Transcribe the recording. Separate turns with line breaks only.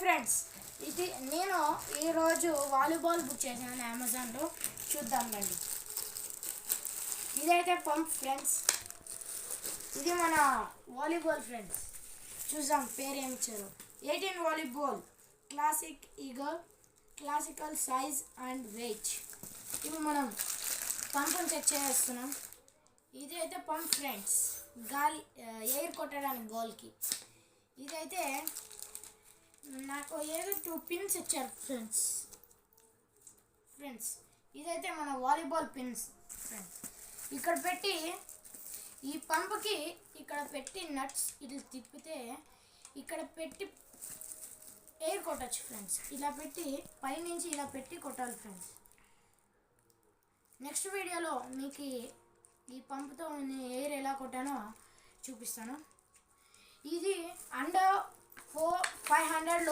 Friends, ఇది నేను ఈరోజు వాలీబాల్ బుక్ చేశాను అమెజాన్లో. చూద్దాం రండి. ఇదైతే పంప్ ఫ్రెండ్స్, ఇది మన వాలీబాల్ ఫ్రెండ్స్. చూద్దాం పేరు ఏమి ఇచ్చారు. 18 volleyball classic eagle classical size and weight. ఇప్పుడు మనం పంపుని చెక్ చేస్తున్నాం. ఇది అయితే పంప్ ఫ్రెండ్స్, గాలి ఎయిర్ కొట్టడానికి గోల్కి. ఇదైతే నాకు ఏదో 2 పిన్స్ ఇచ్చారు ఫ్రెండ్స్. ఇదైతే మన వాలీబాల్ పిన్స్ ఫ్రెండ్స్. ఇక్కడ పెట్టి ఈ పంపుకి ఇక్కడ పెట్టి నట్స్ ఇట్లా తిప్పితే ఇక్కడ పెట్టి ఎయిర్ కొట్టచ్చు ఫ్రెండ్స్. ఇలా పెట్టి పైనుంచి ఇలా పెట్టి కొట్టాలి ఫ్రెండ్స్. నెక్స్ట్ వీడియోలో మీకు ఈ పంపుతో ఎయిర్ ఎలా కొట్టానో చూపిస్తాను. ఇది అండర్ 500 లో